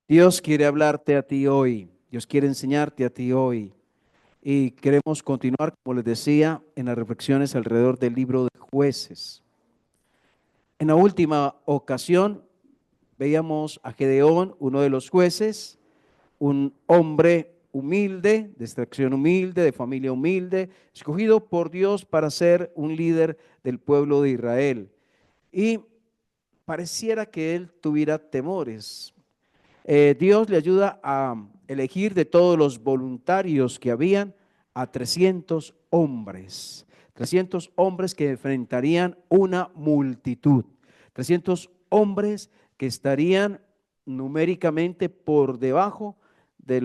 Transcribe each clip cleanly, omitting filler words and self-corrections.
Dios quiere hablarte a ti hoy, Dios quiere enseñarte a ti hoy y queremos continuar, como les decía, en las reflexiones alrededor del libro de Jueces. En la última ocasión veíamos a Gedeón, uno de los jueces, un hombre humilde, de extracción humilde, de familia humilde, escogido por Dios para ser un líder del pueblo de Israel. Y pareciera que él tuviera temores. Dios le ayuda a elegir de todos los voluntarios que habían a 300 hombres que enfrentarían una multitud, 300 hombres que estarían numéricamente por debajo de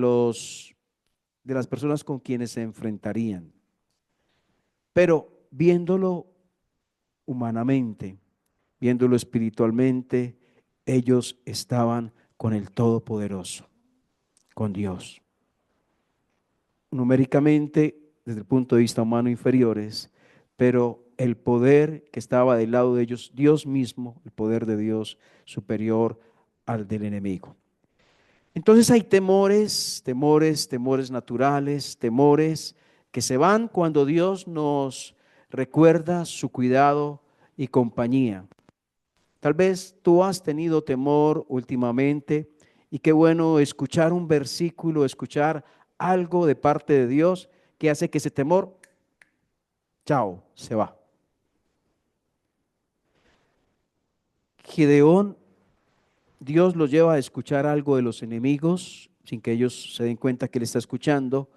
de las personas con quienes se enfrentarían. Pero viéndolo humanamente, viéndolo espiritualmente, ellos estaban con el Todopoderoso, con Dios. Numéricamente, desde el punto de vista humano, inferiores, pero el poder que estaba del lado de ellos, Dios mismo, el poder de Dios superior al del enemigo. Entonces hay temores naturales, temores que se van cuando Dios nos recuerda su cuidado y compañía. Tal vez tú has tenido temor últimamente y qué bueno escuchar un versículo, escuchar algo de parte de Dios que hace que ese temor, chao, se va. Gideón, Dios lo lleva a escuchar algo de los enemigos sin que ellos se den cuenta que él está escuchando,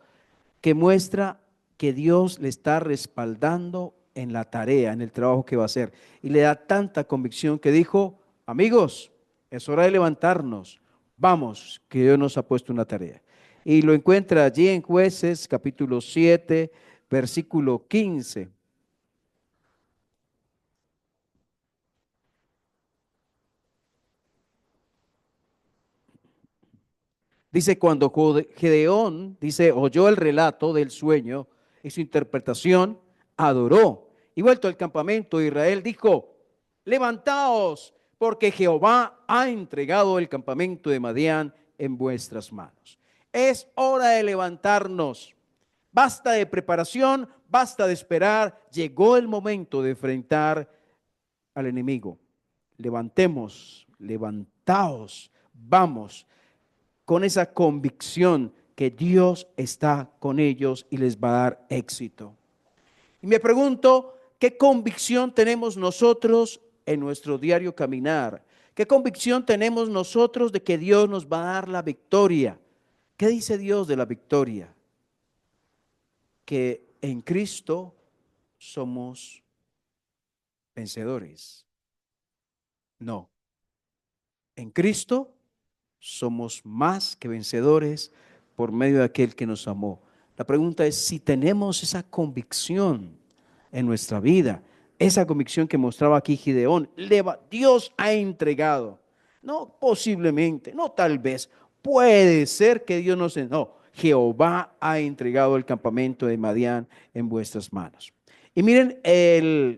que muestra que Dios le está respaldando en la tarea, en el trabajo que va a hacer. Y le da tanta convicción que dijo, amigos, es hora de levantarnos. Vamos, que Dios nos ha puesto una tarea. Y lo encuentra allí en Jueces, capítulo 7, versículo 15. Dice, cuando Gedeón, dice, oyó el relato del sueño y su interpretación, adoró. Y vuelto al campamento de Israel, dijo, levantaos, porque Jehová ha entregado el campamento de Madián en vuestras manos. Es hora de levantarnos. Basta de preparación, basta de esperar. Llegó el momento de enfrentar al enemigo. Levantemos, levantaos, vamos con esa convicción que Dios está con ellos y les va a dar éxito. Y me pregunto, ¿qué convicción tenemos nosotros en nuestro diario caminar? ¿Qué convicción tenemos nosotros de que Dios nos va a dar la victoria? ¿Qué dice Dios de la victoria? Que en Cristo somos vencedores. No, en Cristo somos más que vencedores por medio de aquel que nos amó. La pregunta es si tenemos esa convicción en nuestra vida, esa convicción que mostraba aquí Gideón. Dios ha entregado, no posiblemente, no tal vez, puede ser que Dios nos... No, Jehová ha entregado el campamento de Madián en vuestras manos. Y miren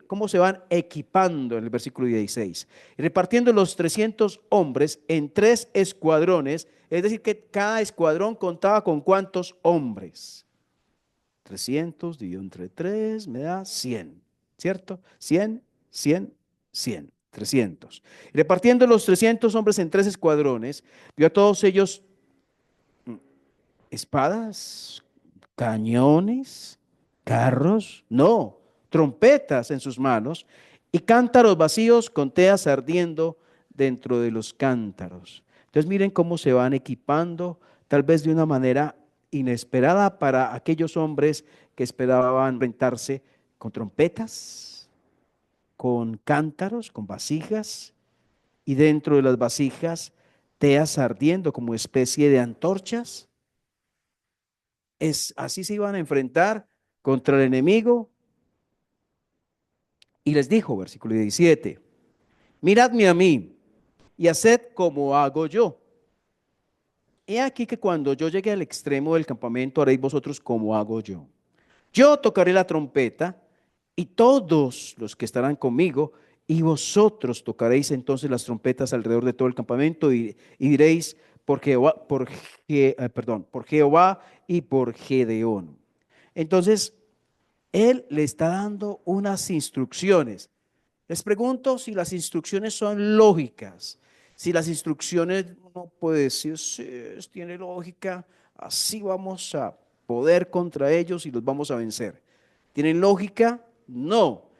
cómo se van equipando en el versículo 16. Repartiendo los 300 hombres en 3 escuadrones, es decir, que cada escuadrón contaba con ¿cuántos hombres? 300 dividido entre 3 me da 100, ¿cierto? 100, 100, 100, 300. Repartiendo los 300 hombres en 3 escuadrones, dio a todos ellos espadas, cañones, carros, no, trompetas en sus manos y cántaros vacíos con teas ardiendo dentro de los cántaros. Entonces miren cómo se van equipando, tal vez de una manera inesperada para aquellos hombres que esperaban enfrentarse con trompetas, con cántaros, con vasijas y dentro de las vasijas teas ardiendo como especie de antorchas. Así se iban a enfrentar contra el enemigo. Y les dijo, versículo 17, miradme a mí y haced como hago yo. He aquí que cuando yo llegue al extremo del campamento haréis vosotros como hago yo. Yo tocaré la trompeta y todos los que estarán conmigo, y vosotros tocaréis entonces las trompetas alrededor de todo el campamento y diréis, por Jehová, por Jehová y por Gedeón. Entonces, él le está dando unas instrucciones. Les pregunto si las instrucciones son lógicas. Si las instrucciones uno puede decir, sí, tiene lógica, así vamos a poder contra ellos y los vamos a vencer. ¿Tienen lógica? No.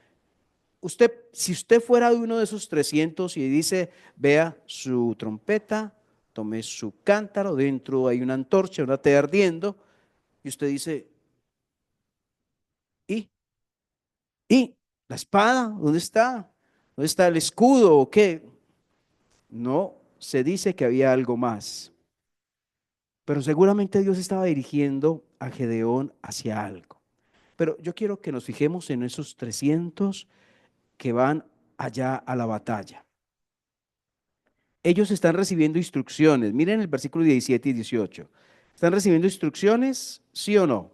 Usted, si usted fuera de uno de esos 300 y dice, vea su trompeta, tome su cántaro, dentro hay una antorcha, una té ardiendo, y usted dice, ¿y? ¿Y? ¿La espada? ¿Dónde está? ¿Dónde está el escudo o qué? No, se dice que había algo más. Pero seguramente Dios estaba dirigiendo a Gedeón hacia algo. Pero yo quiero que nos fijemos en esos 300 que van allá a la batalla. Ellos están recibiendo instrucciones. Miren el versículo 17 y 18. ¿Están recibiendo instrucciones? ¿Sí o no?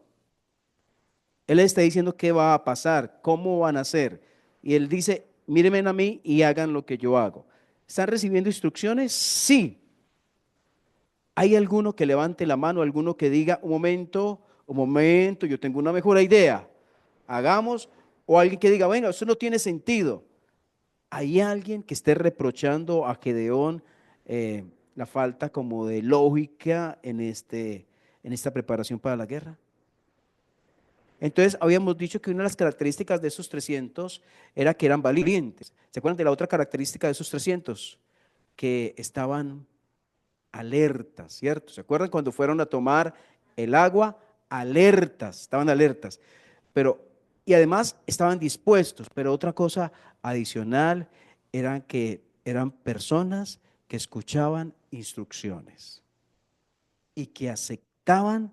Él está diciendo qué va a pasar, cómo van a hacer. Y él dice, mírenme a mí y hagan lo que yo hago. ¿Están recibiendo instrucciones? Sí. ¿Hay alguno que levante la mano, alguno que diga, un momento, yo tengo una mejor idea, hagamos, o alguien que diga, bueno, eso no tiene sentido? ¿Hay alguien que esté reprochando a Gedeón la falta como de lógica en esta preparación para la guerra? Entonces, habíamos dicho que una de las características de esos 300 era que eran valientes. ¿Se acuerdan de la otra característica de esos 300? Que estaban alertas, ¿cierto? ¿Se acuerdan cuando fueron a tomar el agua? Alertas, estaban alertas. Pero, y además estaban dispuestos, pero otra cosa adicional eran que eran personas que escuchaban instrucciones y que aceptaban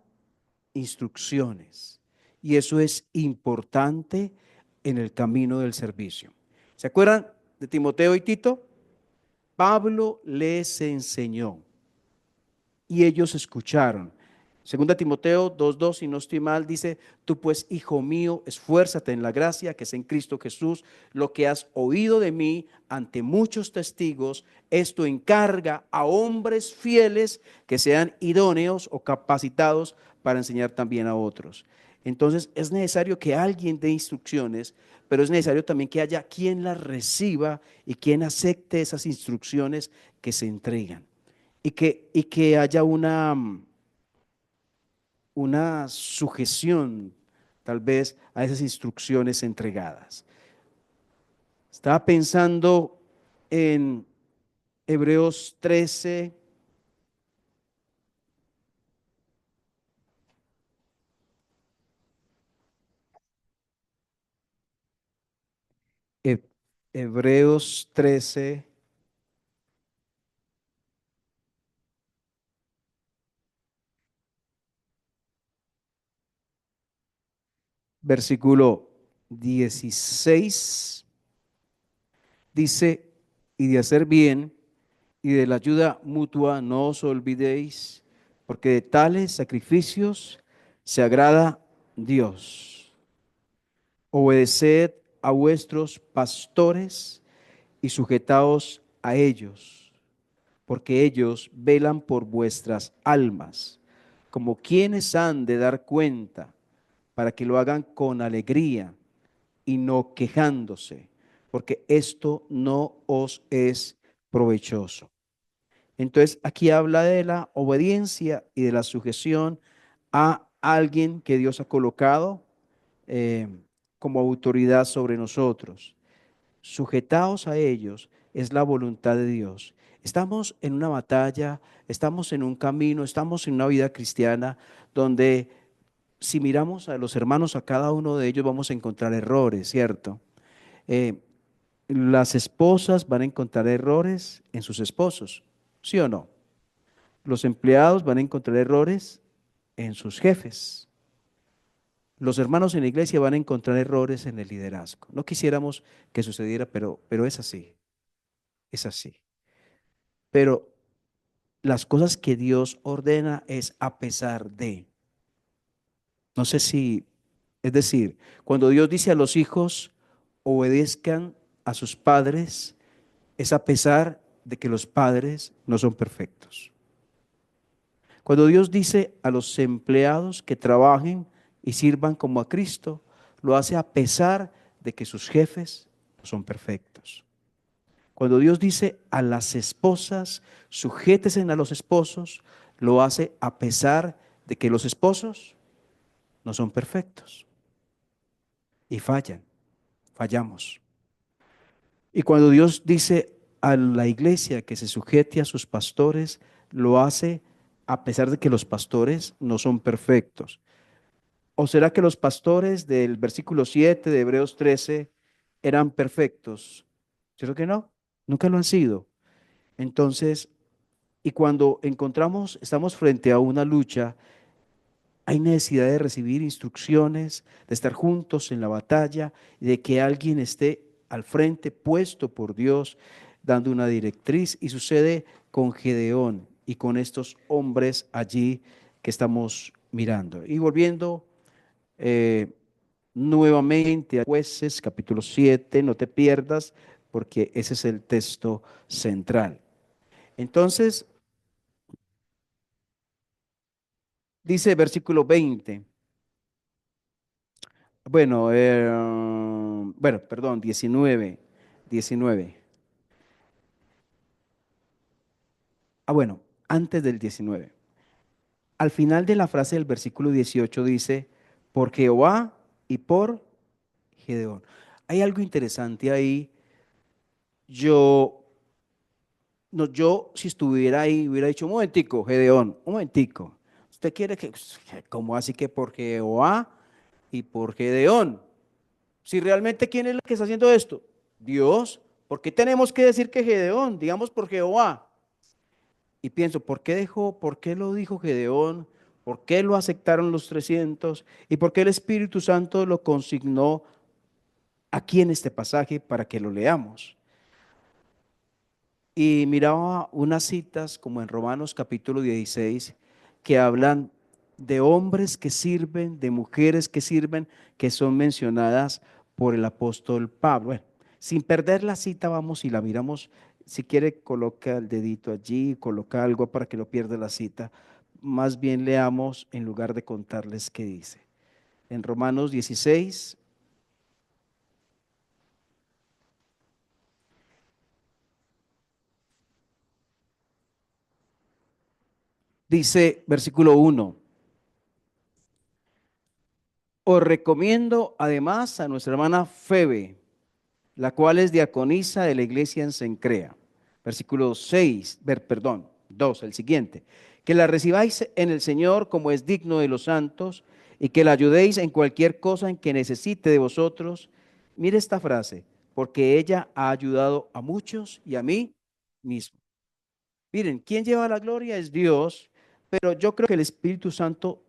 instrucciones. Y eso es importante en el camino del servicio. ¿Se acuerdan de Timoteo y Tito? Pablo les enseñó y ellos escucharon. Segunda Timoteo 2:2, si no estoy mal, dice, tú pues, hijo mío, esfuérzate en la gracia que es en Cristo Jesús, lo que has oído de mí ante muchos testigos, esto encarga a hombres fieles que sean idóneos o capacitados para enseñar también a otros. Entonces es necesario que alguien dé instrucciones, pero es necesario también que haya quien las reciba y quien acepte esas instrucciones que se entregan y que haya una sujeción tal vez a esas instrucciones entregadas. Estaba pensando en Hebreos 13, He- Hebreos 13, versículo 16, dice, y de hacer bien y de la ayuda mutua no os olvidéis, porque de tales sacrificios se agrada Dios. Obedeced a vuestros pastores y sujetaos a ellos, porque ellos velan por vuestras almas, como quienes han de dar cuenta, para que lo hagan con alegría y no quejándose, porque esto no os es provechoso. Entonces, aquí habla de la obediencia y de la sujeción a alguien que Dios ha colocado eh, como autoridad sobre nosotros. Sujetaos a ellos es la voluntad de Dios. Estamos en una batalla, estamos en un camino, estamos en una vida cristiana donde si miramos a los hermanos, a cada uno de ellos vamos a encontrar errores, ¿cierto? Eh, las esposas van a encontrar errores en sus esposos, ¿sí o no? Los empleados van a encontrar errores en sus jefes. Los hermanos en la iglesia van a encontrar errores en el liderazgo. No quisiéramos que sucediera, pero es así, es así. Pero las cosas que Dios ordena es a pesar de. No sé si, es decir, cuando Dios dice a los hijos, obedezcan a sus padres, es a pesar de que los padres no son perfectos. Cuando Dios dice a los empleados que trabajen y sirvan como a Cristo, lo hace a pesar de que sus jefes no son perfectos. Cuando Dios dice a las esposas, sujétense a los esposos, lo hace a pesar de que los esposos no son perfectos y fallan, fallamos. Y cuando Dios dice a la iglesia que se sujete a sus pastores, lo hace a pesar de que los pastores no son perfectos. ¿O será que los pastores del versículo 7 de Hebreos 13 eran perfectos? Yo creo que no, nunca lo han sido. Entonces, y cuando estamos frente a una lucha, hay necesidad de recibir instrucciones, de estar juntos en la batalla, y de que alguien esté al frente, puesto por Dios, dando una directriz. Y sucede con Gedeón y con estos hombres allí que estamos mirando. Y volviendo eh, nuevamente a Jueces, capítulo 7, no te pierdas, porque ese es el texto central. Entonces, dice versículo 20. Bueno, perdón, 19. Bueno, antes del 19. Al final de la frase del versículo 18 dice, por Jehová y por Gedeón. Hay algo interesante ahí. Yo, no, yo si estuviera ahí hubiera dicho, un momentico, Gedeón, un momentico. ¿Usted quiere que, cómo así que por Jehová y por Gedeón? Si realmente, ¿quién es el que está haciendo esto? Dios. ¿Por qué tenemos que decir que Gedeón? Digamos por Jehová. Y pienso, por qué lo dijo Gedeón? ¿Por qué lo aceptaron los 300? ¿Y por qué el Espíritu Santo lo consignó aquí en este pasaje para que lo leamos? Y miraba unas citas como en Romanos capítulo 16 que hablan de hombres que sirven, de mujeres que sirven, que son mencionadas por el apóstol Pablo. Bueno, sin perder la cita, vamos y la miramos. Si quiere, coloca el dedito allí, coloca algo para que no pierda la cita. Más bien leamos en lugar de contarles qué dice. En Romanos 16 dice, versículo 1. Os recomiendo además a nuestra hermana Febe, la cual es diaconisa de la iglesia en Cencrea. Versículo 6, perdón, 2, el siguiente. Que la recibáis en el Señor como es digno de los santos y que la ayudéis en cualquier cosa en que necesite de vosotros. Mire esta frase, porque ella ha ayudado a muchos y a mí mismo. Miren, ¿quién lleva la gloria? Es Dios, pero yo creo que el Espíritu Santo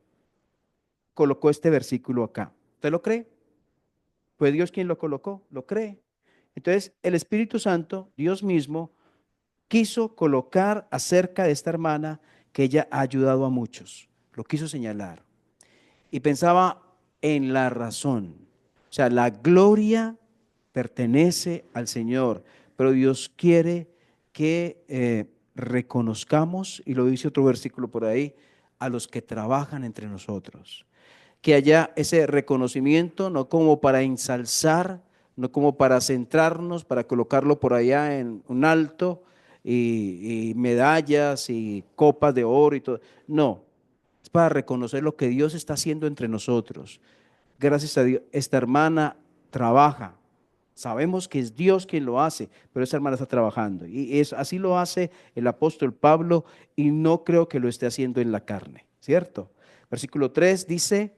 colocó este versículo acá. ¿Usted lo cree? Fue Dios quien lo colocó, lo cree. Entonces, el Espíritu Santo, Dios mismo, quiso colocar acerca de esta hermana que ella ha ayudado a muchos. Lo quiso señalar. Y pensaba en la razón. O sea, la gloria pertenece al Señor, pero Dios quiere que reconozcamos, y lo dice otro versículo por ahí, a los que trabajan entre nosotros, que haya ese reconocimiento, no como para ensalzar, no como para centrarnos, para colocarlo por allá en un alto y medallas y copas de oro y todo. No, es para reconocer lo que Dios está haciendo entre nosotros. Gracias a Dios, esta hermana trabaja. Sabemos que es Dios quien lo hace, pero esa hermana está trabajando. Y así lo hace el apóstol Pablo y no creo que lo esté haciendo en la carne, ¿cierto? Versículo 3 dice,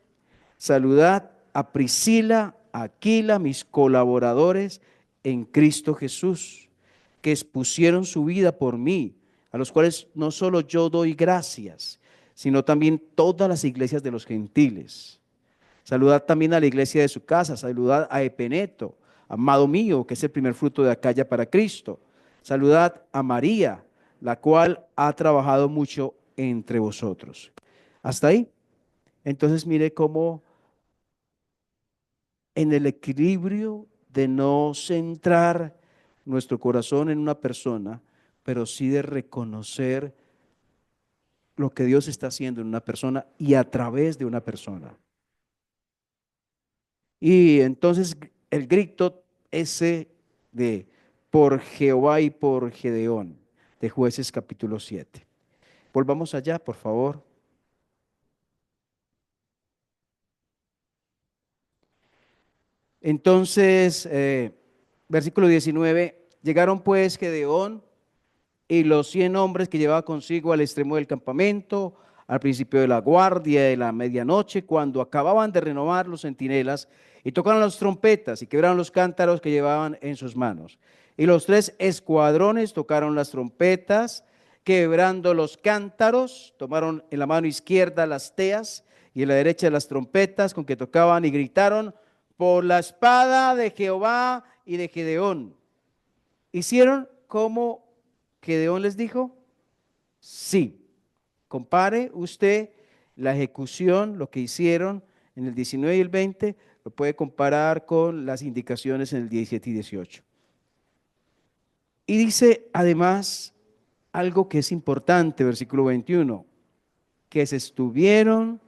saludad a Priscila, a Aquila, mis colaboradores en Cristo Jesús, que expusieron su vida por mí, a los cuales no solo yo doy gracias, sino también todas las iglesias de los gentiles. Saludad también a la iglesia de su casa, saludad a Epeneto, amado mío, que es el primer fruto de Acaya para Cristo. Saludad a María, la cual ha trabajado mucho entre vosotros. Hasta ahí. Entonces mire cómo en el equilibrio de no centrar nuestro corazón en una persona, pero sí de reconocer lo que Dios está haciendo en una persona y a través de una persona. Y entonces el grito ese de por Jehová y por Gedeón, de Jueces capítulo 7. Volvamos allá, por favor. Entonces, versículo 19, llegaron pues Gedeón y los 100 hombres que llevaba consigo al extremo del campamento, al principio de la guardia de la medianoche, cuando acababan de renovar los centinelas, y tocaron las trompetas y quebraron los cántaros que llevaban en sus manos. Y los 3 escuadrones tocaron las trompetas, quebrando los cántaros, tomaron en la mano izquierda las teas y en la derecha las trompetas con que tocaban y gritaron por la espada de Jehová y de Gedeón. Hicieron como Gedeón les dijo, sí. Compare usted la ejecución, lo que hicieron en el 19 y el 20, lo puede comparar con las indicaciones en el 17 y 18. Y dice además algo que es importante, versículo 21, que se estuvieron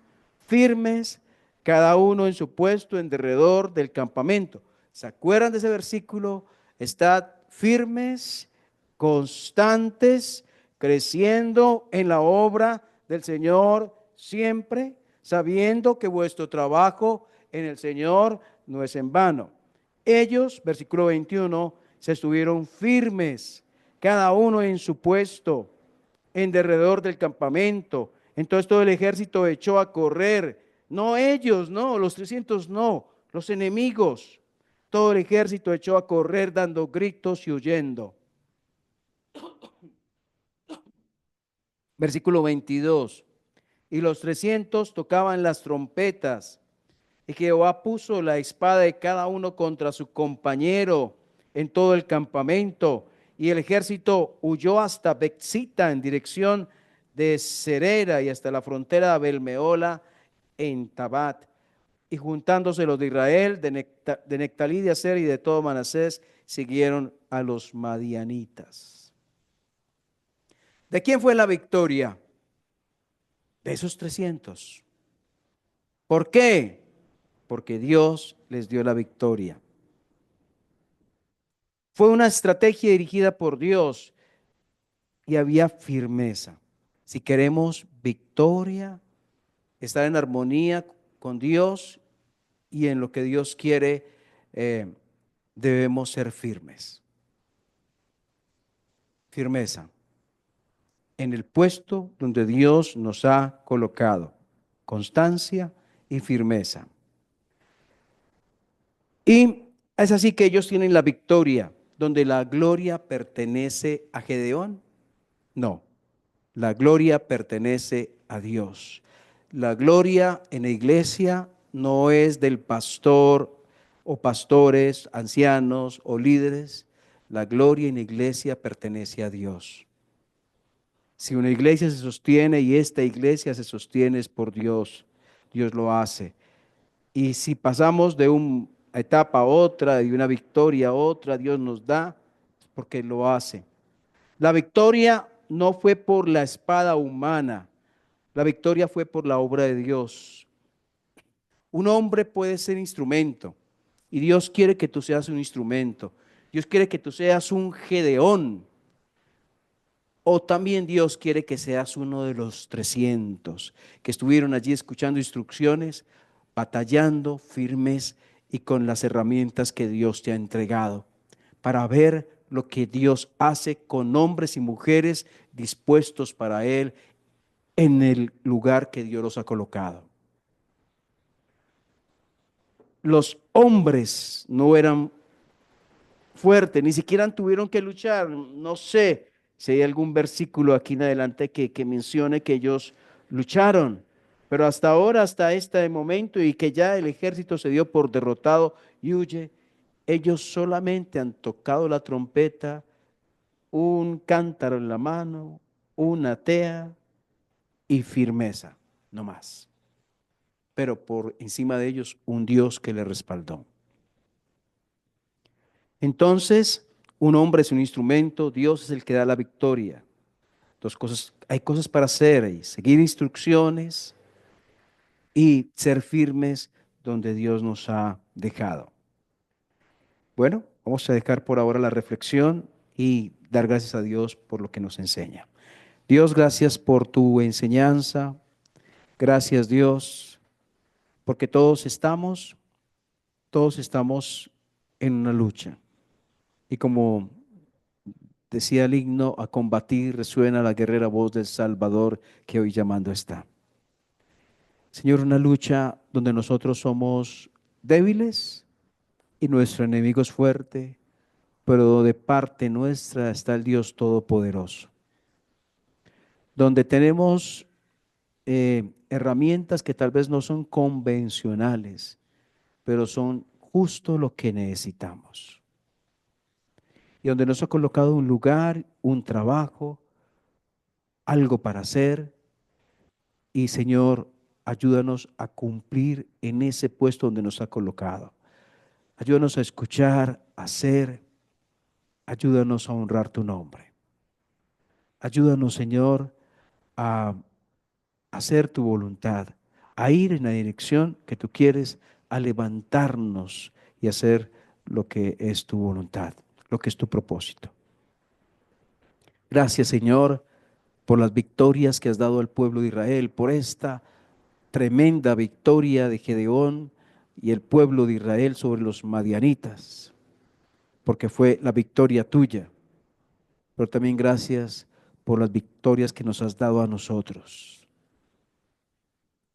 firmes cada uno en su puesto en derredor del campamento. ¿Se acuerdan de ese versículo? Estad firmes, constantes, creciendo en la obra del Señor siempre, sabiendo que vuestro trabajo en el Señor no es en vano. Ellos, versículo 21, se estuvieron firmes, cada uno en su puesto, en derredor del campamento. Entonces todo el ejército echó a correr. No ellos, no, los 300 no, los enemigos. Todo el ejército echó a correr dando gritos y huyendo. Versículo 22. Y los 300 tocaban las trompetas. Y Jehová puso la espada de cada uno contra su compañero en todo el campamento. Y el ejército huyó hasta Bexita en dirección de Serera y hasta la frontera de Abel-Mehola en Tabat. Y juntándose los de Israel, de Nectalí, de Aser y de todo Manasés, siguieron a los madianitas. ¿De quién fue la victoria? De esos 300. ¿Por qué? Porque Dios les dio la victoria. Fue una estrategia dirigida por Dios y había firmeza. Si queremos victoria, estar en armonía con Dios y en lo que Dios quiere, debemos ser firmes. Firmeza en el puesto donde Dios nos ha colocado. Constancia y firmeza. Y es así que ellos tienen la victoria, donde la gloria pertenece a Gedeón. No, la gloria pertenece a Dios. La gloria en la iglesia no es del pastor o pastores, ancianos o líderes. La gloria en la iglesia pertenece a Dios. Si una iglesia se sostiene y esta iglesia se sostiene es por Dios, Dios lo hace. Y si pasamos de una etapa a otra, de una victoria a otra, Dios nos da porque lo hace. La victoria no fue por la espada humana, la victoria fue por la obra de Dios. Un hombre puede ser instrumento y Dios quiere que tú seas un instrumento. Dios quiere que tú seas un Gedeón. O también Dios quiere que seas uno de los 300 que estuvieron allí escuchando instrucciones, batallando firmes y con las herramientas que Dios te ha entregado para ver lo que Dios hace con hombres y mujeres dispuestos para Él en el lugar que Dios los ha colocado. Los hombres no eran fuertes, ni siquiera tuvieron que luchar. No sé si hay algún versículo aquí en adelante que mencione que ellos lucharon, pero hasta ahora, hasta este momento y que ya el ejército se dio por derrotado y huye, ellos solamente han tocado la trompeta, un cántaro en la mano, una tea y firmeza, no más. Pero por encima de ellos un Dios que le respaldó. Entonces, un hombre es un instrumento, Dios es el que da la victoria. Dos cosas hay cosas para hacer y seguir instrucciones y ser firmes donde Dios nos ha dejado. Bueno, vamos a dejar por ahora la reflexión y dar gracias a Dios por lo que nos enseña. Dios, gracias por tu enseñanza. Gracias, Dios, porque todos estamos en una lucha. Y como decía el himno, a combatir resuena la guerrera voz del Salvador que hoy llamando está. Señor, una lucha donde nosotros somos débiles y nuestro enemigo es fuerte, pero de parte nuestra está el Dios Todopoderoso, donde tenemos herramientas que tal vez no son convencionales, pero son justo lo que necesitamos. Y donde nos ha colocado un lugar, un trabajo, algo para hacer. Y Señor, ayúdanos a cumplir en ese puesto donde nos ha colocado. Ayúdanos a escuchar, a hacer. Ayúdanos a honrar tu nombre. Ayúdanos, Señor, a hacer tu voluntad, a ir en la dirección que tú quieres, a levantarnos y hacer lo que es tu voluntad, lo que es tu propósito. Gracias, Señor, por las victorias que has dado al pueblo de Israel, por esta tremenda victoria de Gedeón y el pueblo de Israel sobre los madianitas, porque fue la victoria tuya, pero también gracias por las victorias que nos has dado a nosotros.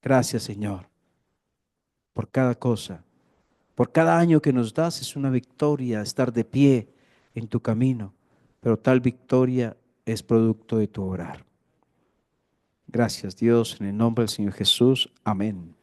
Gracias, Señor, por cada cosa, por cada año que nos das es una victoria estar de pie en tu camino, pero tal victoria es producto de tu obrar. Gracias, Dios, en el nombre del Señor Jesús. Amén.